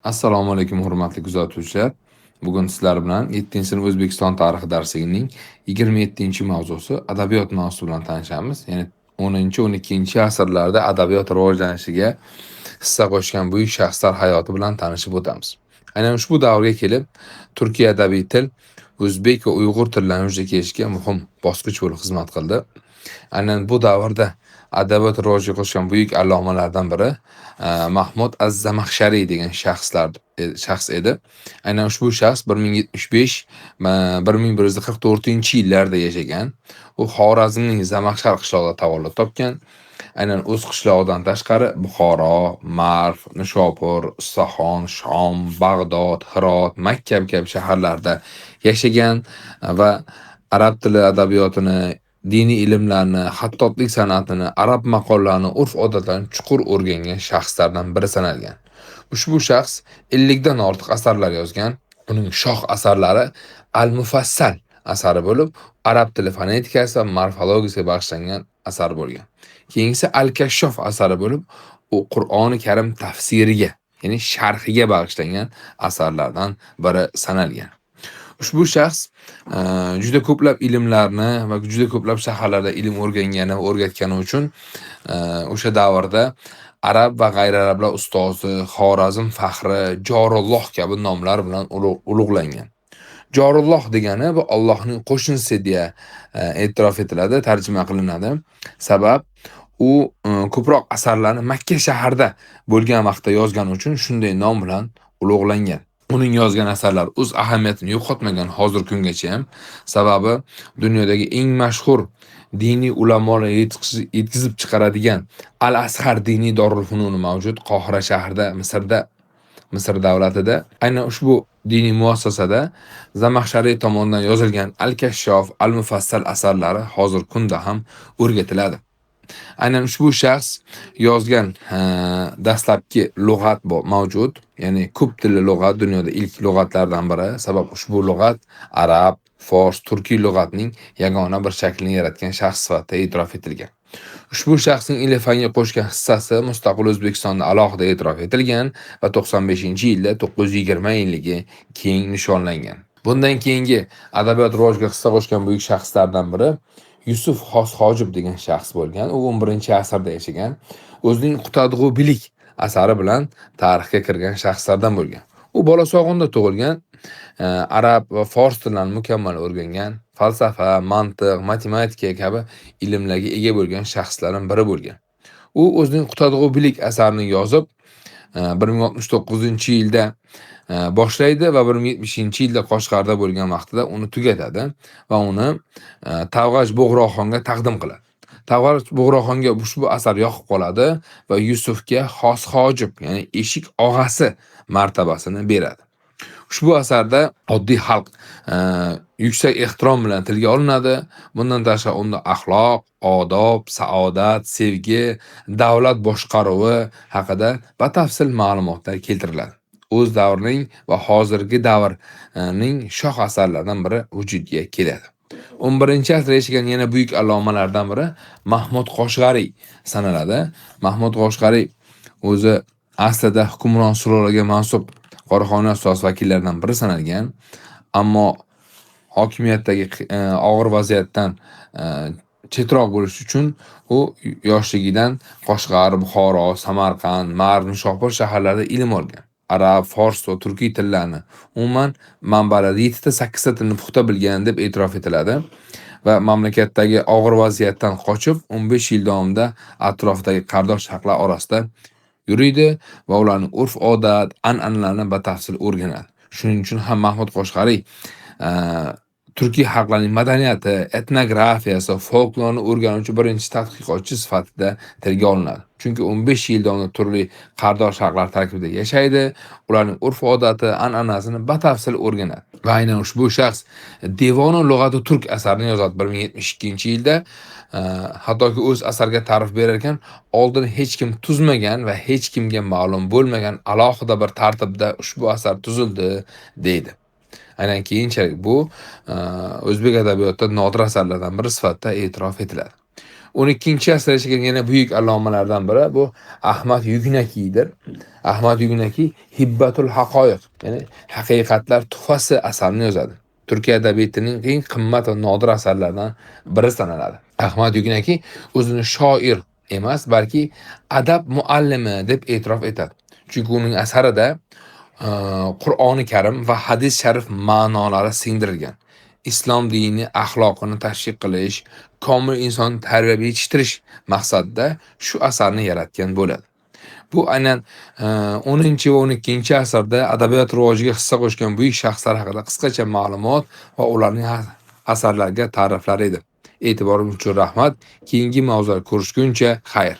Assalomu alaykum hurmatli kuzatuvchilar. Bugun sizlar bilan 7-sinf O'zbekiston tarixi darsining 27-mavzusi adabiyot mavzusi bilan tanishamiz. Ya'ni 10-12 asrlarda adabiyot rivojlanishiga hissa qo'shgan buyuk shaxslar hayoti bilan tanishib o'tamiz. Aynan ushbu davrga kelib, Turkiya adabiy til o'zbek va uyg'ur tillarini yuzaga kelishga muhim bosqich bo'lib xizmat qildi. Aynan bu davrda adabiyot rivojiga qo'shgan buyuk allomalardan biri Mahmud Az-Zamaxshariy degan shaxs edi. Aynan ushbu shaxs 1075-1144-yillarda yashagan. U Xorazmning Zamaxshar qishlog'ida tavallud topgan. Aynan o'z qishlog'idan tashqari Buxoro, Marv, Nishopur, Isfaxon, Shom, Bag'dod, Hirot, Makka kabi shaharlarda yashagan va arab tili adabiyotini, diniy ilmlarni, xattotlik san'atini, arab maqollarini, urf-odatlarini chuqur o'rgangan shaxslardan biri sanalgan. Ushbu shaxs 50 dan ortiq asarlar yozgan. Uning shoh asarlari Al-Mufassal asari bo'lib, arab tili fonetikasi va morfologiyasiga bag'ishlangan asar bo'lgan. Keyingisi Al-Kashshof asari bo'lib, u Qur'oni Karim tafsiriga, ya'ni sharhiga bag'ishlangan asarlardan biri sanalgan. Ushbu shaxs juda ko'plab ilmlarni va juda ko'plab shaharlarda ilm o'rgangani va o'rgatgani uchun o'sha davrda arab va g'ayriarablar ustozi, Xorazm faxri, Jorulloh kabi nomlar bilan ulug'langan. Jorulloh degani bu Allohning qo'shnisi deya e'tirof etiladi, tarjima qilinadi. Sabab u ko'proq asarlarni Makka shahrida bo'lgan vaqtda yozgani uchun shunday nom bilan ulug'langan. Uning yozgan asarlari o'z ahamiyatini yo'qotmagan hozir kungacha ham. Sababi dunyodagi eng mashhur diniy ulamolar yetkazib chiqaradigan Al-Azhar diniy dorulfununi mavjud Qohira shahrida, Misr davlatida. Aynan ushbu diniy muassasada Zamaxshariy tomonidan yozilgan Al-Kashshof, Al-Mufassal asarlari hozir kunda ham o'rgatiladi. Aynan ushbu shaxs yozgan dastlabki lug'at mavjud, ya'ni ko'p tilli lug'at dunyoda ilk lug'atlardan biri. Sabab ushbu lug'at arab, fors, turkiy lug'atning yagona bir shaklini yaratgan shaxs sifatida e'tirof etilgan. Ushbu shaxsning ilm-fanga qo'shgan hissasi mustaqil O'zbekistonda alohida e'tirof etilgan va 95-yilda 920 yilligi keng nishonlangan. Bundan keyingi adabiyot rivojiga hissa qo'shgan buyuk shaxslardan biri Yusuf Xos-Hojib degan shaxs bo'lgan. U 11-asrda yashagan. O'zining Qutadg'u bilik asari bilan tarixga kirgan shaxslardan bo'lgan. U bola chog'ida tug'ilgan, arab va fors tillarini mukammal o'rgangan, falsafa, mantiq, matematika kabi ilmlarga ega bo'lgan shaxslardan biri bo'lgan. U o'zining Qutadg'u bilik asarini yozib, 1069-yilda boshlaydi va 1070-yilda Qoshg'arda bo'lgan vaqtida uni tugatadi va uni Tavg'aj Bo'g'roxonga taqdim qiladi. Tavg'aj Bo'g'roxonga ushbu asar yoqib qoladi va Yusufga Xos-Hojib, ya'ni eshik og'asi martabasini beradi. Ushbu asarda oddiy xalq yuksak ehtirom bilan tilga olinadi. Bundan tashqari unda axloq, odob, saodat, sevgi, davlat boshqaruvi haqida batafsil ma'lumotlar keltiriladi. O'z davrining va hozirgi davrning shoh asarlaridan biri vujudga keladi. 11-asrda yashagan yana buyuk allomalardan biri Mahmud Qoshg'ariy sanaladi. Mahmud Qoshg'ariy o'zi aslida hukmron sulolaga mansub qoraxona ustoz vakillaridan biri sanalgan, ammo hokimiyatdagi og'ir vaziyatdan chetroq bo'lish uchun u yoshligidan Qoshg'ar, Buxoro, Samarqand, Marv, Nishopur shaharlarida ilm olgan. Arab, fors va turkiy tillarni, umuman manbalarda 7 ta 8 ta tilni puxta bilgan deb e'tirof etiladi va mamlakatdagi og'ir vaziyatdan qochib 15 yil davomida atrofdagi qardosh xalqlar orasida yuriydi va ularning urf-odat, an'analarini batafsil o'rganadi. Shuning uchun ham Mahmud Qoshg'ariy Turkiy xalqlarining madaniyati, etnografiyasi, folklorini o'rganuvchi birinchi tadqiqotchi sifatida tilga olinadi. Chunki 15 yil davomida turli qardosh xalqlar tarkibida yashaydi, ularning urf-odati, an'anasini batafsil o'rganadi. Va aynan ushbu shaxs Devonu lug'ati turk asarini yozadi 1072-yilda. Hattoki o'z asarga ta'rif berar ekan, oldin hech kim tuzmagan va hech kimga ma'lum bo'lmagan alohida bir tartibda ushbu asar tuzildi deydi. Aynan keyinchalik bu o'zbek adabiyotida nodir asarlardan biri sifatida e'tirof etiladi. 12 asrda yashagan yana buyuk allomalardan biri bu Ahmad Yugnakiydir. Ahmad Yugnaki Hibbatul Haqoiq, ya'ni haqiqatlar tuhfasi asarini yozadi. Turkiya adabiyatining eng qimmat va nodir asarlaridan biri sanaladi. Ahmad Yugnaki o'zini shoir emas, balki adab muallimi deb e'tirof etadi. Chunki uning asarida Qur'oni Karim va hadis sharif ma'nolari singdirilgan. Islom dini axloqini tashviq qilish, komil inson tarbiyab yetishtirish maqsadida shu asarni yaratgan bo'ladi. Bu aynan 10 va 12 asrda adabiyot rivojiga hissa qo'shgan buyuk shaxslar haqida qisqacha ma'lumot va ularning asarlariga ta'riflar edi. E'tiboringiz uchun rahmat. Keyingi mavzuda ko'rishguncha xayr.